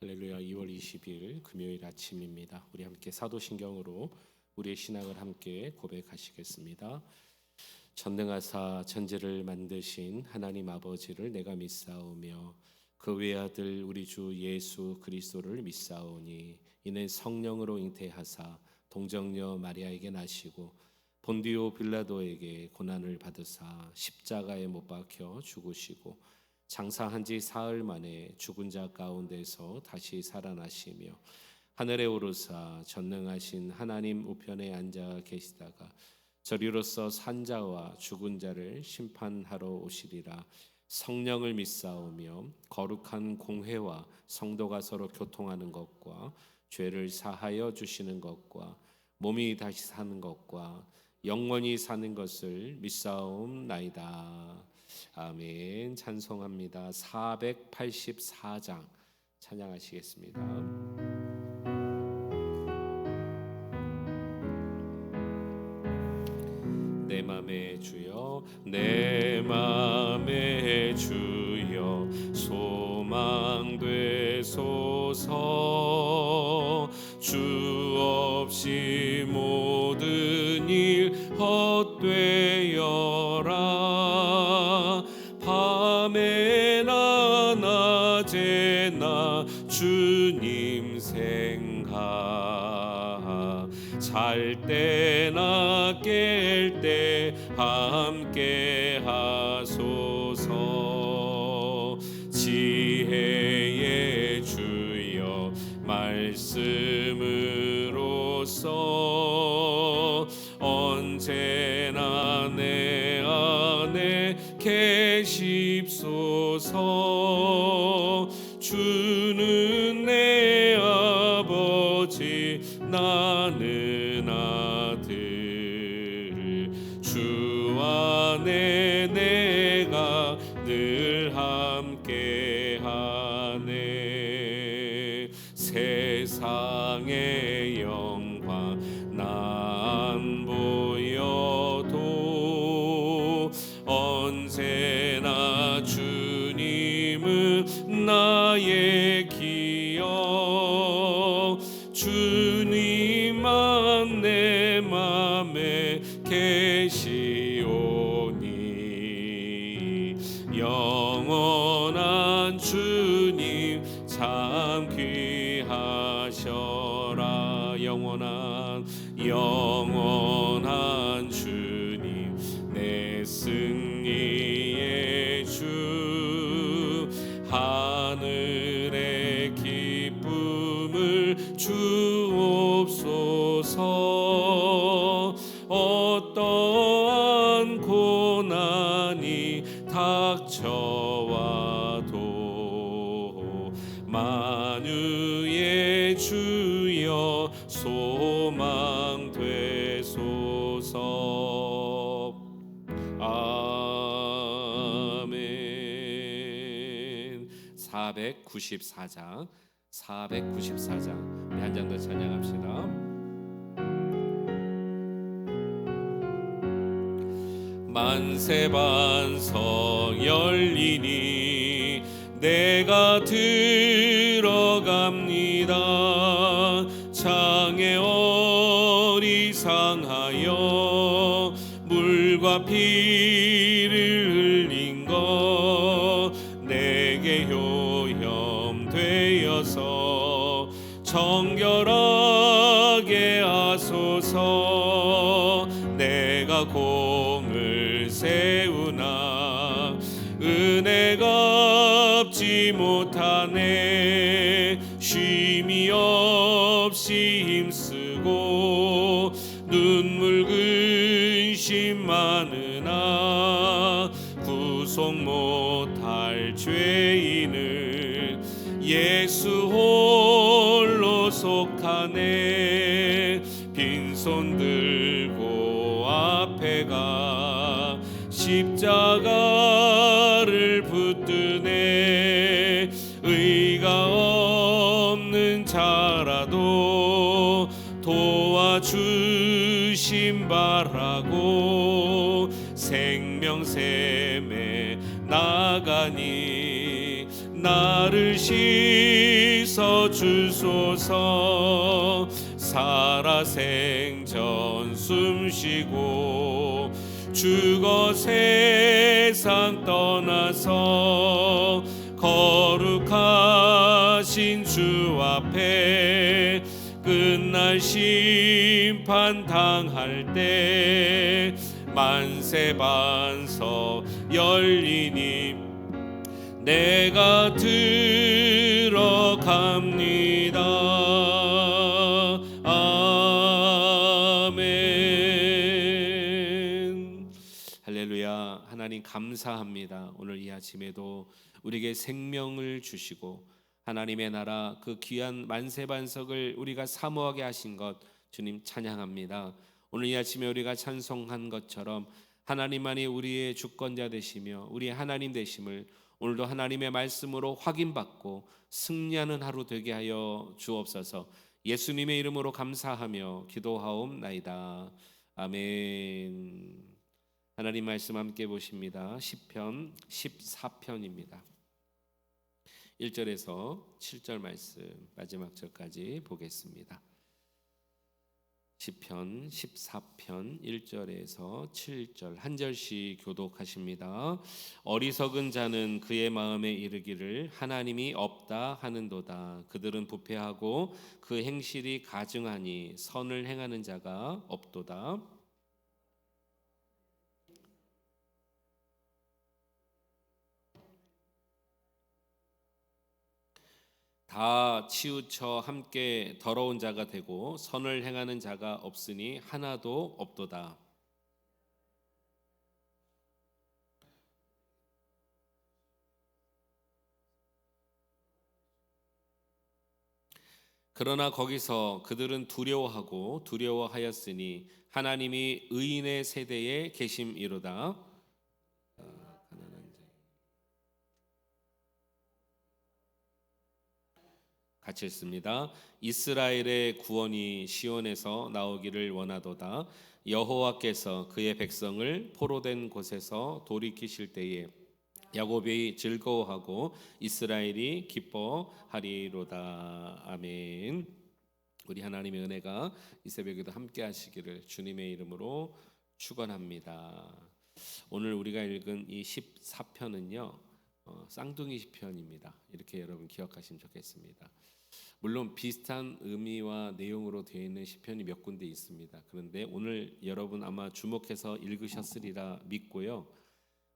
할렐루야. 2월 20일 금요일 아침입니다. 우리 함께 사도신경으로 우리의 신앙을 함께 고백하시겠습니다. 전능하사 천지를 만드신 하나님 아버지를 내가 믿사오며 그 외아들 우리 주 예수 그리스도를 믿사오니 이는 성령으로 잉태하사 동정녀 마리아에게 나시고 본디오 빌라도에게 고난을 받으사 십자가에 못 박혀 죽으시고 장사한 지 사흘 만에 죽은 자 가운데서 다시 살아나시며 하늘에 오르사 전능하신 하나님 우편에 앉아 계시다가 저리로서 산자와 죽은 자를 심판하러 오시리라. 성령을 믿사오며 거룩한 공회와 성도가 서로 교통하는 것과 죄를 사하여 주시는 것과 몸이 다시 사는 것과 영원히 사는 것을 믿사옵나이다. 아멘. 찬송합니다. 484장 찬양하시겠습니다. 내 맘에 주여, 내 맘에 주여, 소망 되소서. 주 없이 모든 일 헛되어라. 밤에나 낮에나 주님 생각, 잘 때나 깰 때 함께 하소서. 지혜의 주여 말씀으로써 언제나 내 안에 계십소서. 주는 내 아버지 나는 아들, 주 안에 내가 늘 함께하네. 세상의 영광 난 보여도 언제나 주님은 나의 기억. 주님만 내 맘에 계시오니 영원한 주님 참 귀하셔라. 영원한 주님 내 승리의 주, 하늘의 기쁨을 주옵소서. 어떠한 고난이 닥쳐와도 만유의 주여 소망 되소서. 아멘. 494장 우리 한 장 더 찬양합시다. 만세반석 열리니 내가 들어갑니다. 창에 어리상하여 물과 피를 흘린 것 내게 효염되어서 정결하게 하소서. 내가 공을 세우나 은혜가 없지 못하네. 쉼이 없이 힘쓰고 눈물 근심 많으나 구속 못할 죄인을 예수 홀로 속하네. 빈손 들고 앞에 가 십자가를 붙드네. 의가 없는 자라도 도와주심 바라고 생명샘에 나가니 나를 씻 씻어 주소서. 살아 생전 숨쉬고 죽어 세상 떠나서 거룩하신 주 앞에 끝날 심판 당할 때 만세 반석 열리니 내가 들어갑니다. 아멘. 할렐루야. 하나님 감사합니다. 오늘 이 아침에도 우리에게 생명을 주시고 하나님의 나라 그 귀한 만세반석을 우리가 사모하게 하신 것 주님 찬양합니다. 오늘 이 아침에 우리가 찬송한 것처럼 하나님만이 우리의 주권자 되시며 우리의 하나님 되심을 오늘도 하나님의 말씀으로 확인받고 승리하는 하루 되게 하여 주옵소서. 예수님의 이름으로 감사하며 기도하옵나이다. 아멘. 하나님 말씀 함께 보십니다. 시편 14편입니다. 1절에서 7절 말씀 마지막 절까지 보겠습니다. 시편 14편 1절에서 7절 한 절씩 교독하십니다. 어리석은 자는 그의 마음에 이르기를 하나님이 없다 하는도다. 그들은 부패하고 그 행실이 가증하니 선을 행하는 자가 없도다. 다 치우쳐 함께 더러운 자가 되고 선을 행하는 자가 없으니 하나도 없도다. 그러나 거기서 그들은 두려워하고 두려워하였으니 하나님이 의인의 세대에 계심이로다. 같이 읽습니다. 이스라엘의 구원이 시온에서 나오기를 원하도다. 여호와께서 그의 백성을 포로된 곳에서 돌이키실 때에 야곱이 즐거워하고 이스라엘이 기뻐하리로다. 아멘. 우리 하나님의 은혜가 이 새벽에도 함께 하시기를 주님의 이름으로 축원합니다. 오늘 우리가 읽은 이 14편은요 쌍둥이 시편입니다. 이렇게 여러분 기억하시면 좋겠습니다. 물론 비슷한 의미와 내용으로 되어 있는 시편이 몇 군데 있습니다. 그런데 오늘 여러분 아마 주목해서 읽으셨으리라 믿고요.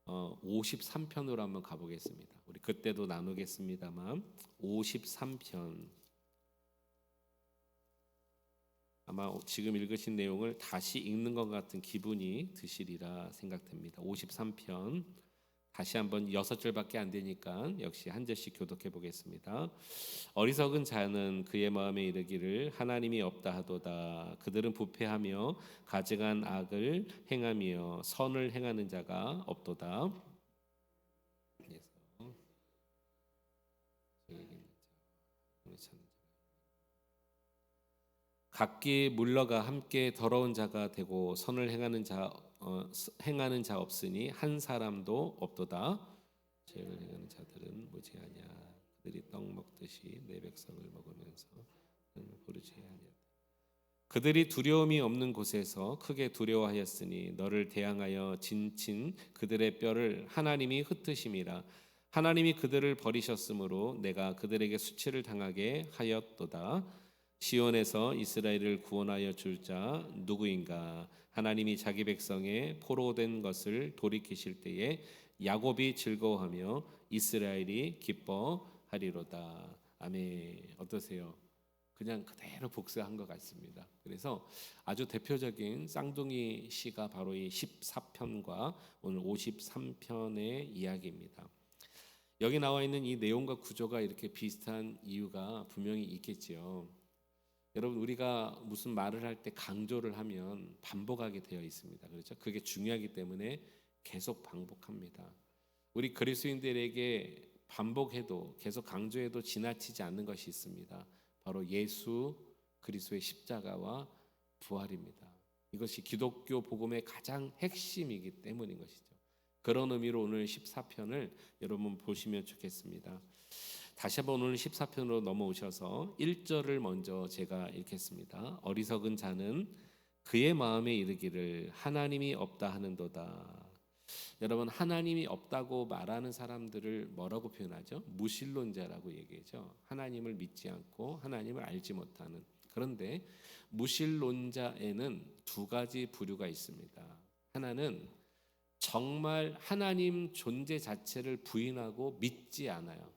53편으로 한번 가보겠습니다. 우리 그때도 나누겠습니다만 53편 아마 지금 읽으신 내용을 다시 읽는 것 같은 기분이 드시리라 생각됩니다. 53편 다시 한번 6절밖에 안 되니까 역시 한 절씩 교독해 보겠습니다. 어리석은 자는 그의 마음에 이르기를 하나님이 없다 하도다. 그들은 부패하며 가증한 악을 행하며 선을 행하는 자가 없도다. 각기 물러가 함께 더러운 자가 되고 선을 행하는 자 없으니 한 사람도 없도다. 죄를 행하는 자들은 무지하냐. 그들이 떡 먹듯이 내 백성을 먹으면서 부르지 아니하다. 그들이 두려움이 없는 곳에서 크게 두려워하였으니 너를 대항하여 진친 그들의 뼈를 하나님이 흩으심이라. 하나님이 그들을 버리셨으므로 내가 그들에게 수치를 당하게 하였도다. 시온에서 이스라엘을 구원하여 줄 자 누구인가? 하나님이 자기 백성의 포로된 것을 돌이키실 때에 야곱이 즐거워하며 이스라엘이 기뻐하리로다. 아멘. 어떠세요? 그냥 그대로 복사한 것 같습니다. 그래서 아주 대표적인 쌍둥이 시가 바로 이 14편과 오늘 53편의 이야기입니다. 여기 나와 있는 이 내용과 구조가 이렇게 비슷한 이유가 분명히 있겠지요. 여러분 우리가 무슨 말을 할 때 강조를 하면 반복하게 되어 있습니다. 그렇죠? 그게 중요하기 때문에 계속 반복합니다. 우리 그리스도인들에게 반복해도 계속 강조해도 지나치지 않는 것이 있습니다. 바로 예수 그리스도의 십자가와 부활입니다. 이것이 기독교 복음의 가장 핵심이기 때문인 것이죠. 그런 의미로 오늘 14편을 여러분 보시면 좋겠습니다. 다시 한번 오늘 14편으로 넘어오셔서 1절을 먼저 제가 읽겠습니다. 어리석은 자는 그의 마음에 이르기를 하나님이 없다 하는도다. 여러분, 하나님이 없다고 말하는 사람들을 뭐라고 표현하죠? 무신론자라고 얘기하죠. 하나님을 믿지 않고 하나님을 알지 못하는. 그런데 무신론자에는 두 가지 부류가 있습니다. 하나는 정말 하나님 존재 자체를 부인하고 믿지 않아요.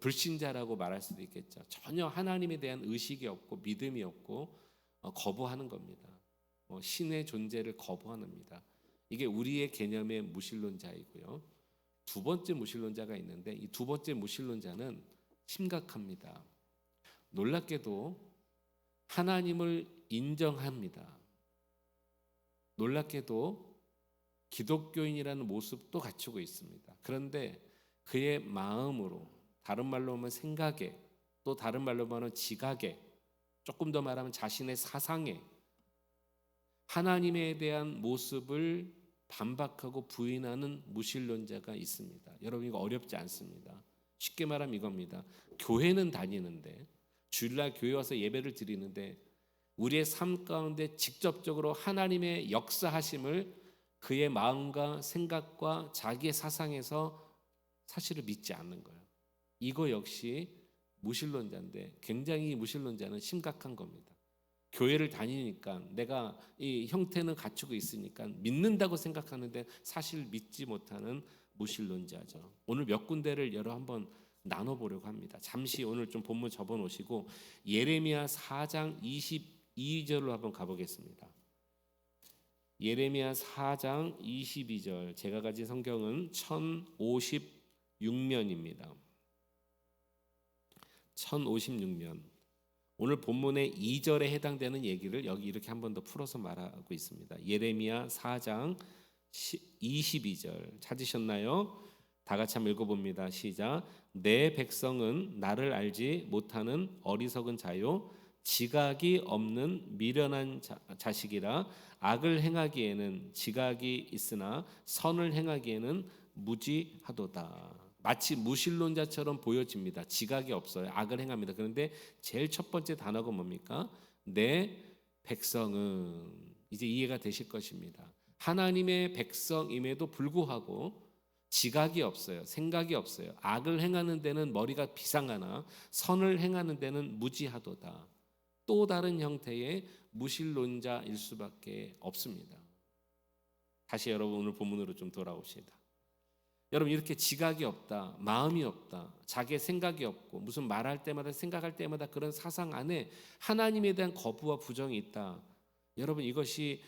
불신자라고 말할 수도 있겠죠. 전혀 하나님에 대한 의식이 없고 믿음이 없고 거부하는 겁니다. 신의 존재를 거부합니다. 이게 우리의 개념의 무신론자이고요. 두 번째 무신론자가 있는데 이 두 번째 무신론자는 심각합니다. 놀랍게도 하나님을 인정합니다. 놀랍게도 기독교인이라는 모습도 갖추고 있습니다. 그런데 그의 마음으로, 다른 말로 하면 생각에, 또 다른 말로 하면 지각에, 조금 더 말하면 자신의 사상에 하나님에 대한 모습을 반박하고 부인하는 무신론자가 있습니다. 여러분, 이거 어렵지 않습니다. 쉽게 말하면 이겁니다. 교회는 다니는데, 주일날 교회 와서 예배를 드리는데 우리의 삶 가운데 직접적으로 하나님의 역사하심을 그의 마음과 생각과 자기의 사상에서 사실을 믿지 않는 거예요. 이거 역시 무신론자인데 굉장히 무신론자는 심각한 겁니다. 교회를 다니니까 내가 이 형태는 갖추고 있으니까 믿는다고 생각하는데 사실 믿지 못하는 무신론자죠. 오늘 몇 군데를 여러 한번 나눠보려고 합니다. 잠시 오늘 좀 본문 접어놓으시고 예레미야 4장 22절로 한번 가보겠습니다. 예레미야 4장 22절, 제가 가진 성경은 1056면입니다. 1056면. 오늘 본문의 2절에 해당되는 얘기를 여기 이렇게 한 번 더 풀어서 말하고 있습니다. 예레미야 4장 22절 찾으셨나요? 다 같이 한번 읽어봅니다. 시작. 내 백성은 나를 알지 못하는 어리석은 자요, 지각이 없는 미련한 자식이라. 악을 행하기에는 지각이 있으나 선을 행하기에는 무지하도다. 마치 무신론자처럼 보여집니다. 지각이 없어요. 악을 행합니다. 그런데 제일 첫 번째 단어가 뭡니까? 내 백성은. 이제 이해가 되실 것입니다. 하나님의 백성임에도 불구하고 지각이 없어요. 생각이 없어요. 악을 행하는 데는 머리가 비상하나 선을 행하는 데는 무지하도다. 또 다른 형태의 무신론자일 수밖에 없습니다. 다시 여러분 오늘 본문으로 좀 돌아옵시다. 여러분, 이렇게 지각이 없다, 마음이 없다, 자기의 생각이 없고 무슨 말할 때마다 생각할 때마다 그런 사상 안에 하나님에 대한 거부와 부정이 있다. 여러분, 이것이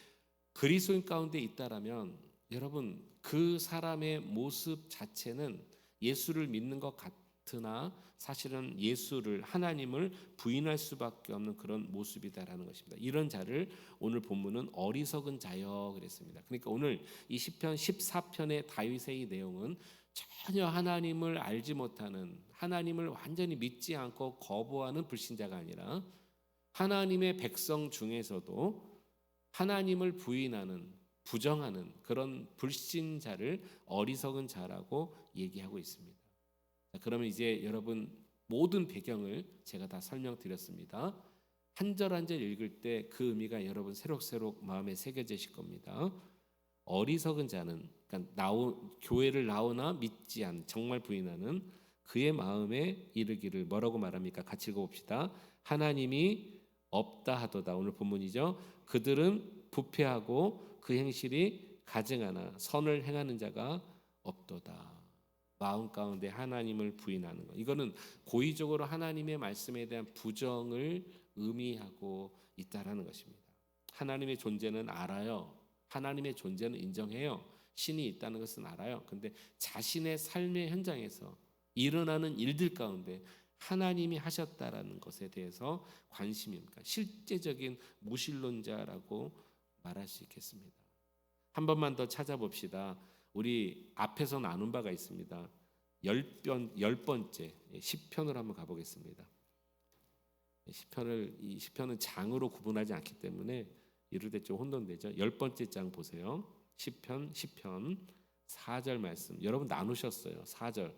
그리스도인 가운데 있다라면 여러분, 그 사람의 모습 자체는 예수를 믿는 것 같으나 사실은 예수를, 하나님을 부인할 수밖에 없는 그런 모습이다라는 것입니다. 이런 자를 오늘 본문은 어리석은 자여 그랬습니다. 그러니까 오늘 이 시편 14편의 다윗의 이 내용은 전혀 하나님을 알지 못하는, 하나님을 완전히 믿지 않고 거부하는 불신자가 아니라 하나님의 백성 중에서도 하나님을 부인하는, 부정하는 그런 불신자를 어리석은 자라고 얘기하고 있습니다. 자, 그러면 이제 여러분 모든 배경을 제가 다 설명드렸습니다. 한 절 한 절 읽을 때 그 의미가 여러분 새록새록 마음에 새겨지실 겁니다. 어리석은 자는, 그러니까 교회를 나오나 믿지 않는, 정말 부인하는 그의 마음에 이르기를 뭐라고 말합니까? 같이 읽어봅시다. 하나님이 없다 하도다. 오늘 본문이죠. 그들은 부패하고 그 행실이 가증하나 선을 행하는 자가 없도다. 마음 가운데 하나님을 부인하는 것, 이거는 고의적으로 하나님의 말씀에 대한 부정을 의미하고 있다라는 것입니다. 하나님의 존재는 알아요. 하나님의 존재는 인정해요. 신이 있다는 것은 알아요. 근데 자신의 삶의 현장에서 일어나는 일들 가운데 하나님이 하셨다라는 것에 대해서 관심입니까? 실제적인 무신론자라고 말할 수 있겠습니다. 한 번만 더 찾아봅시다. 우리 앞에서 나눈 바가 있습니다. 10번째 시편으로 한번 가보겠습니다. 이 시편은 장으로 구분하지 않기 때문에 이럴 때 좀 혼돈되죠. 10번째 장 보세요. 시편 4절 말씀. 여러분 나누셨어요. 4절.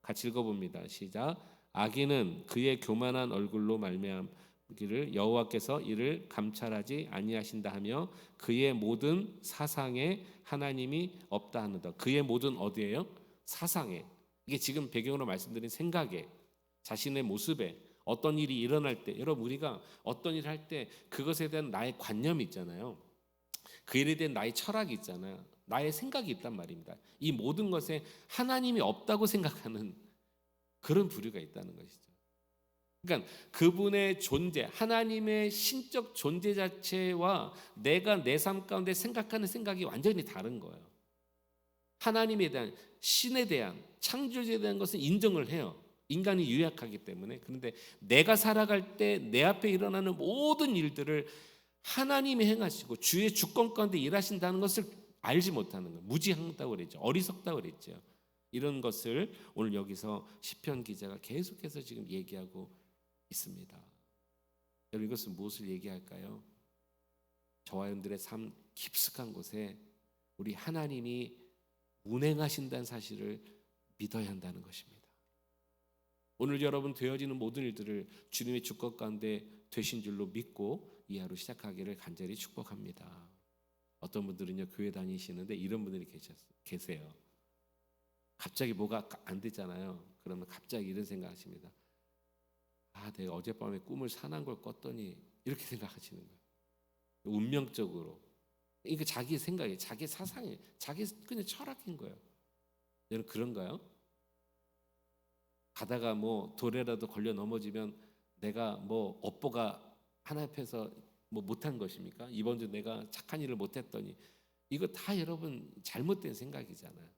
같이 읽어봅니다. 시작. 악인은 그의 교만한 얼굴로 말미암기를 여호와께서 이를 감찰하지 아니하신다 하며 그의 모든 사상에 하나님이 없다 하는다. 그의 모든 어디예요? 사상에. 이게 지금 배경으로 말씀드린 생각에, 자신의 모습에, 어떤 일이 일어날 때, 여러분 우리가 어떤 일을 할 때 그것에 대한 나의 관념이 있잖아요. 그 일에 대한 나의 철학이 있잖아요. 나의 생각이 있단 말입니다. 이 모든 것에 하나님이 없다고 생각하는 그런 부류가 있다는 것이죠. 그러니까 그분의 존재, 하나님의 신적 존재 자체와 내가 내 삶 가운데 생각하는 생각이 완전히 다른 거예요. 하나님에 대한, 신에 대한, 창조주에 대한 것은 인정을 해요. 인간이 유약하기 때문에. 그런데 내가 살아갈 때 내 앞에 일어나는 모든 일들을 하나님이 행하시고 주의 주권 가운데 일하신다는 것을 알지 못하는 거예요. 무지하다고 그랬죠. 어리석다고 그랬죠. 이런 것을 오늘 여기서 시편 기자가 계속해서 지금 얘기하고 있습니다. 여러분 이것은 무엇을 얘기할까요? 저와 여러분들의 삶 깊숙한 곳에 우리 하나님이 운행하신다는 사실을 믿어야 한다는 것입니다. 오늘 여러분 되어지는 모든 일들을 주님의 주권 가운데 되신 줄로 믿고 이 하루 시작하기를 간절히 축복합니다. 어떤 분들은요 교회 다니시는데 이런 분들이 계세요. 갑자기 뭐가 안 되잖아요. 그러면 갑자기 이런 생각하십니다. 아, 내가 어젯밤에 꿈을 산한 걸 꿨더니 이렇게 생각하시는 거예요. 운명적으로. 이게 자기 생각이, 자기 사상이, 자기 그냥 철학인 거예요. 여러분 그런가요? 가다가 뭐 돌에라도 걸려 넘어지면 내가 뭐 업보가 하나님 앞에서 뭐 못한 것입니까? 이번 주 내가 착한 일을 못했더니 이거 다 여러분 잘못된 생각이잖아요.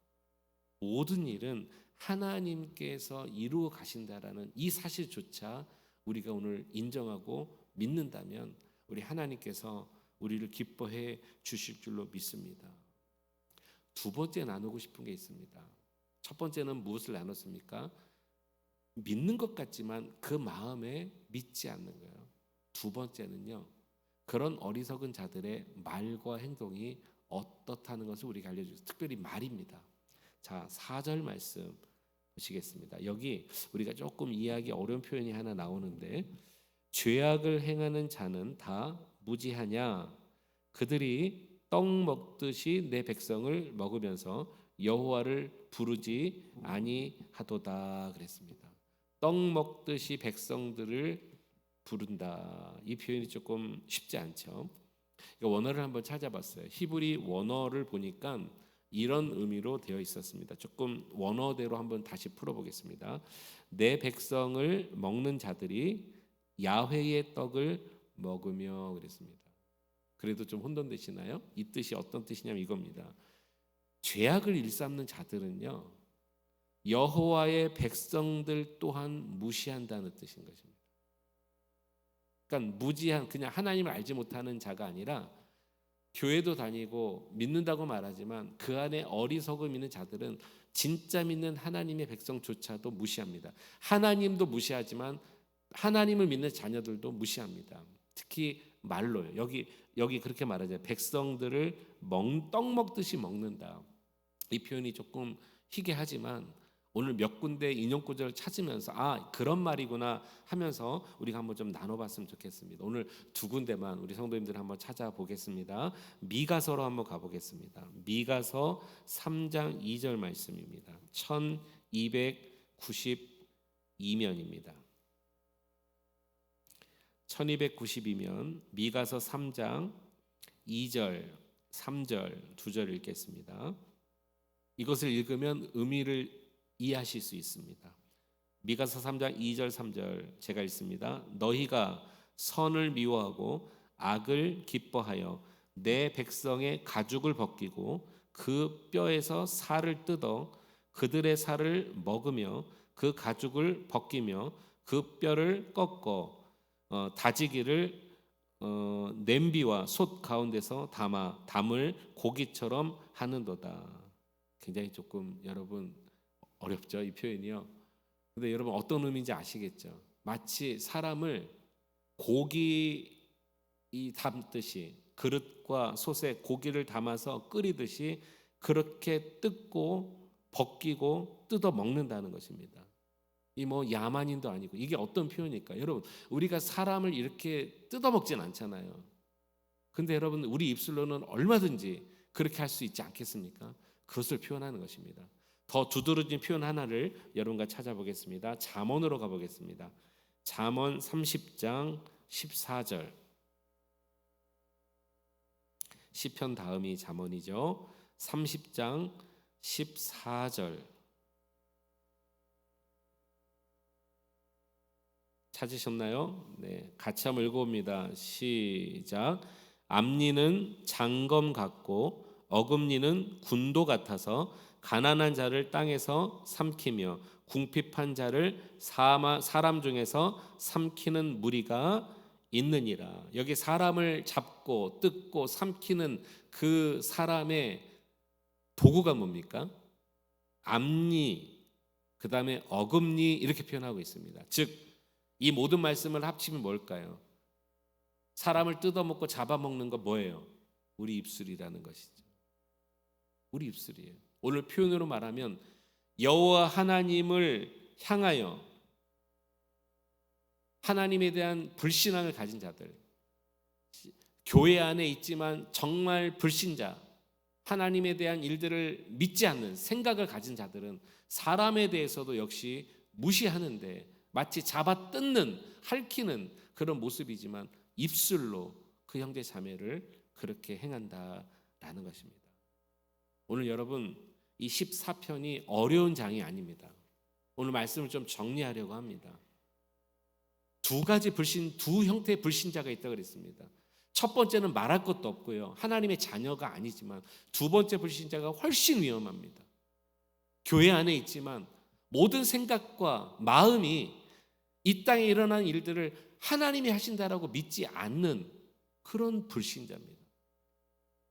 모든 일은 하나님께서 이루어 가신다라는 이 사실조차 우리가 오늘 인정하고 믿는다면 우리 하나님께서 우리를 기뻐해 주실 줄로 믿습니다. 두 번째 나누고 싶은 게 있습니다. 첫 번째는 무엇을 나눴습니까? 믿는 것 같지만 그 마음에 믿지 않는 거예요. 두 번째는요, 그런 어리석은 자들의 말과 행동이 어떻다는 것을 우리가 알려주세요. 특별히 말입니다. 자, 4절 말씀 보시겠습니다. 여기 우리가 조금 이해하기 어려운 표현이 하나 나오는데, 죄악을 행하는 자는 다 무지하냐? 그들이 떡 먹듯이 내 백성을 먹으면서 여호와를 부르지 아니하도다 그랬습니다. 떡 먹듯이 백성들을 부른다. 이 표현이 조금 쉽지 않죠. 원어를 한번 찾아봤어요. 히브리 원어를 보니까 이런 의미로 되어 있었습니다. 조금 원어대로 한번 다시 풀어보겠습니다. 내 백성을 먹는 자들이 야훼의 떡을 먹으며 그랬습니다. 그래도 좀 혼돈되시나요? 이 뜻이 어떤 뜻이냐면 이겁니다. 죄악을 일삼는 자들은요, 여호와의 백성들 또한 무시한다는 뜻인 것입니다. 그러니까 무지한, 그냥 하나님을 알지 못하는 자가 아니라 교회도 다니고 믿는다고 말하지만 그 안에 어리석음 있는 자들은 진짜 믿는 하나님의 백성조차도 무시합니다. 하나님도 무시하지만 하나님을 믿는 자녀들도 무시합니다. 특히 말로요. 여기 그렇게 말하죠. 백성들을 떡 먹듯이 먹는다. 이 표현이 조금 희귀하지만 오늘 몇 군데 인용 구절을 찾으면서 그런 말이구나 하면서 우리가 한번 좀 나눠봤으면 좋겠습니다. 오늘 두 군데만 우리 성도님들 한번 찾아보겠습니다. 미가서로 한번 가보겠습니다. 미가서 3장 2절 말씀입니다. 1292면입니다. 1292면 미가서 3장 2절 3절 두 절 읽겠습니다. 이것을 읽으면 의미를 이해하실 수 있습니다. 미가서 3장 2절 3절 제가 읽습니다. 너희가 선을 미워하고 악을 기뻐하여 내 백성의 가죽을 벗기고 그 뼈에서 살을 뜯어 그들의 살을 먹으며 그 가죽을 벗기며 그 뼈를 꺾어 다지기를 냄비와 솥 가운데서 담을 고기처럼 하는도다. 굉장히 조금 여러분 어렵죠, 이 표현이요. 근데 여러분 어떤 의미인지 아시겠죠? 마치 사람을 고기 담듯이 그릇과 솥에 고기를 담아서 끓이듯이 그렇게 뜯고 벗기고 뜯어 먹는다는 것입니다. 이 뭐 야만인도 아니고 이게 어떤 표현일까? 여러분, 우리가 사람을 이렇게 뜯어 먹진 않잖아요. 근데 여러분, 우리 입술로는 얼마든지 그렇게 할 수 있지 않겠습니까? 그것을 표현하는 것입니다. 더 두드러진 표현 하나를 여러분과 찾아보겠습니다. 잠언으로 가보겠습니다. 잠언 30장 14절. 시편 다음이 잠언이죠. 30장 14절. 찾으셨나요? 네, 같이 한번 읽어봅니다. 시작. 앞니는 장검 같고 어금니는 군도 같아서 가난한 자를 땅에서 삼키며 궁핍한 자를 사람 중에서 삼키는 무리가 있느니라. 여기 사람을 잡고 뜯고 삼키는 그 사람의 도구가 뭡니까? 앞니, 그 다음에 어금니 이렇게 표현하고 있습니다. 즉 이 모든 말씀을 합치면 뭘까요? 사람을 뜯어먹고 잡아먹는 거 뭐예요? 우리 입술이라는 것이죠. 우리 입술이에요. 오늘 표현으로 말하면 여호와 하나님을 향하여 하나님에 대한 불신앙을 가진 자들, 교회 안에 있지만 정말 불신자, 하나님에 대한 일들을 믿지 않는 생각을 가진 자들은 사람에 대해서도 역시 무시하는데 마치 잡아 뜯는, 핥히는 그런 모습이지만 입술로 그 형제 자매를 그렇게 행한다라는 것입니다. 오늘 여러분, 이 14편이 어려운 장이 아닙니다. 오늘 말씀을 좀 정리하려고 합니다. 두 형태의 불신자가 있다고 그랬습니다. 첫 번째는 말할 것도 없고요, 하나님의 자녀가 아니지만 두 번째 불신자가 훨씬 위험합니다. 교회 안에 있지만 모든 생각과 마음이 이 땅에 일어난 일들을 하나님이 하신다라고 믿지 않는 그런 불신자입니다.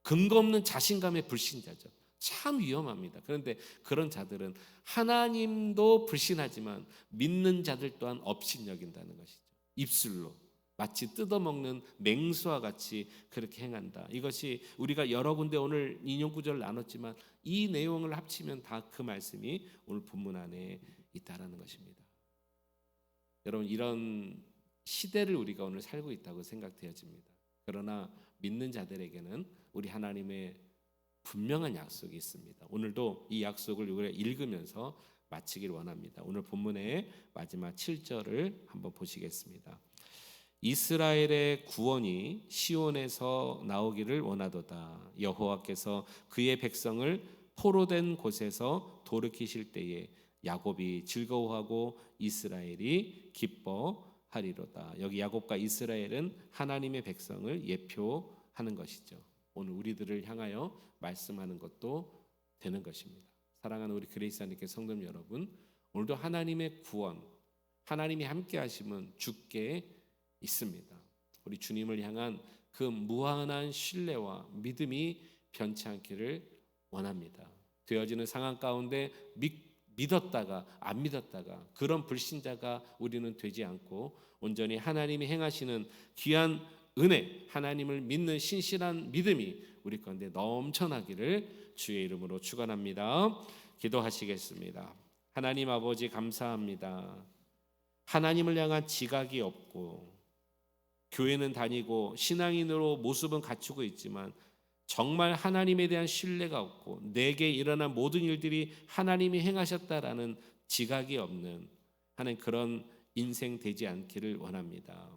근거 없는 자신감의 불신자죠. 참 위험합니다. 그런데 그런 자들은 하나님도 불신하지만 믿는 자들 또한 업신여긴다는 것이죠. 입술로 마치 뜯어먹는 맹수와 같이 그렇게 행한다. 이것이 우리가 여러 군데 오늘 인용 구절을 나눴지만 이 내용을 합치면 다 그 말씀이 오늘 본문 안에 있다라는 것입니다. 여러분, 이런 시대를 우리가 오늘 살고 있다고 생각되어집니다. 그러나 믿는 자들에게는 우리 하나님의 분명한 약속이 있습니다. 오늘도 이 약속을 우리가 읽으면서 마치길 원합니다. 오늘 본문의 마지막 7절을 한번 보시겠습니다. 이스라엘의 구원이 시온에서 나오기를 원하도다. 여호와께서 그의 백성을 포로된 곳에서 돌이키실 때에 야곱이 즐거워하고 이스라엘이 기뻐하리로다. 여기 야곱과 이스라엘은 하나님의 백성을 예표하는 것이죠. 오늘 우리들을 향하여 말씀하는 것도 되는 것입니다. 사랑하는 우리 그레이스 안리교 성도 여러분, 오늘도 하나님의 구원, 하나님이 함께 하심은 주께 있습니다. 우리 주님을 향한 그 무한한 신뢰와 믿음이 변치 않기를 원합니다. 되어지는 상황 가운데 믿었다가 안 믿었다가 그런 불신자가 우리는 되지 않고 온전히 하나님이 행하시는 귀한 은혜, 하나님을 믿는 신실한 믿음이 우리 가운데 넘쳐나기를 주의 이름으로 축원합니다. 기도하시겠습니다. 하나님 아버지, 감사합니다. 하나님을 향한 지각이 없고 교회는 다니고 신앙인으로 모습은 갖추고 있지만 정말 하나님에 대한 신뢰가 없고 내게 일어난 모든 일들이 하나님이 행하셨다라는 지각이 없는 하는 그런 인생 되지 않기를 원합니다.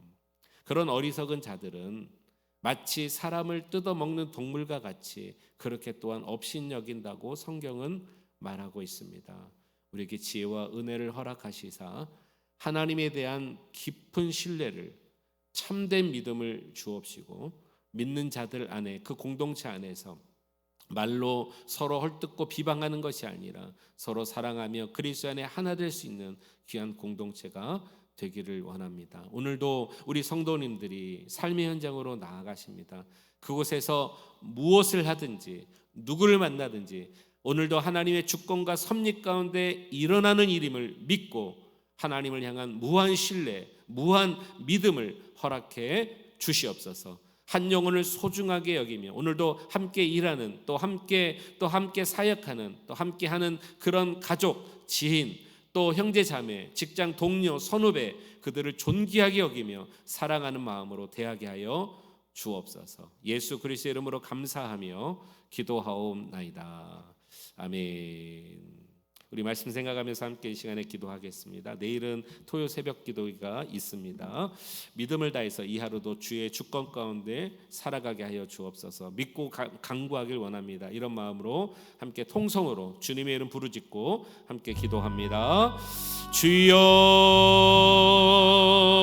그런 어리석은 자들은 마치 사람을 뜯어먹는 동물과 같이 그렇게 또한 업신여긴다고 성경은 말하고 있습니다. 우리에게 지혜와 은혜를 허락하시사 하나님에 대한 깊은 신뢰를, 참된 믿음을 주옵시고 믿는 자들 안에, 그 공동체 안에서 말로 서로 헐뜯고 비방하는 것이 아니라 서로 사랑하며 그리스도 안에 하나 될 수 있는 귀한 공동체가 되기를 원합니다. 오늘도 우리 성도님들이 삶의 현장으로 나아가십니다. 그곳에서 무엇을 하든지 누구를 만나든지 오늘도 하나님의 주권과 섭리 가운데 일어나는 일임을 믿고 하나님을 향한 무한 신뢰, 무한 믿음을 허락해 주시옵소서. 한 영혼을 소중하게 여기며 오늘도 함께 일하는 또 함께 사역하는 또 함께하는 그런 가족, 지인, 또 형제 자매, 직장 동료, 선후배 그들을 존귀하게 여기며 사랑하는 마음으로 대하게 하여 주옵소서. 예수 그리스도의 이름으로 감사하며 기도하옵나이다. 아멘. 우리 말씀 생각하면서 함께 이 시간에 기도하겠습니다. 내일은 토요 새벽 기도가 있습니다. 믿음을 다해서 이 하루도 주의 주권 가운데 살아가게 하여 주옵소서. 믿고 간구하길 원합니다. 이런 마음으로 함께 통성으로 주님의 이름 부르짖고 함께 기도합니다. 주여,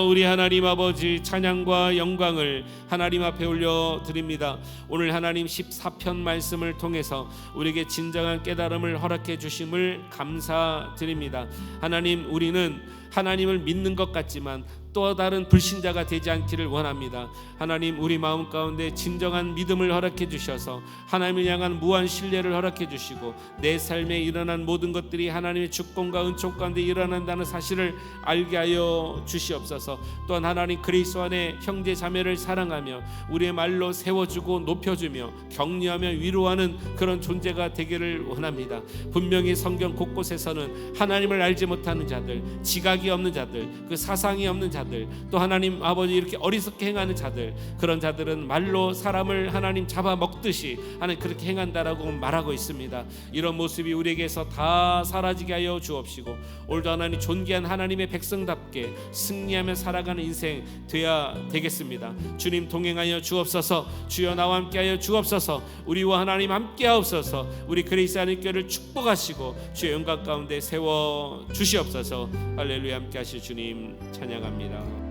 우리 하나님 아버지 찬양과 영광을 하나님 앞에 올려드립니다. 오늘 하나님 14편 말씀을 통해서 우리에게 진정한 깨달음을 허락해 주심을 감사드립니다. 하나님, 우리는 하나님을 믿는 것 같지만 또 다른 불신자가 되지 않기를 원합니다. 하나님, 우리 마음 가운데 진정한 믿음을 허락해 주셔서 하나님을 향한 무한 신뢰를 허락해 주시고 내 삶에 일어난 모든 것들이 하나님의 주권과 은총 가운데 일어난다는 사실을 알게 하여 주시옵소서. 또한 하나님 그리스도 안에 형제 자매를 사랑하며 우리의 말로 세워주고 높여주며 격려하며 위로하는 그런 존재가 되기를 원합니다. 분명히 성경 곳곳에서는 하나님을 알지 못하는 자들, 지각이 없는 자들, 그 사상이 없는 자들, 또 하나님 아버지 이렇게 어리석게 행하는 자들, 그런 자들은 말로 사람을 하나님 잡아먹듯이 하나님 그렇게 행한다라고 말하고 있습니다. 이런 모습이 우리에게서 다 사라지게 하여 주옵시고 오늘도 하나님 존귀한 하나님의 백성답게 승리하며 살아가는 인생 되어야 되겠습니다. 주님 동행하여 주옵소서. 주여 나와 함께하여 주옵소서. 우리와 하나님 함께하옵소서. 우리 그리스도 안의 교회를 축복하시고 주의 영광 가운데 세워 주시옵소서. 할렐루야. 함께하실 주님 찬양합니다.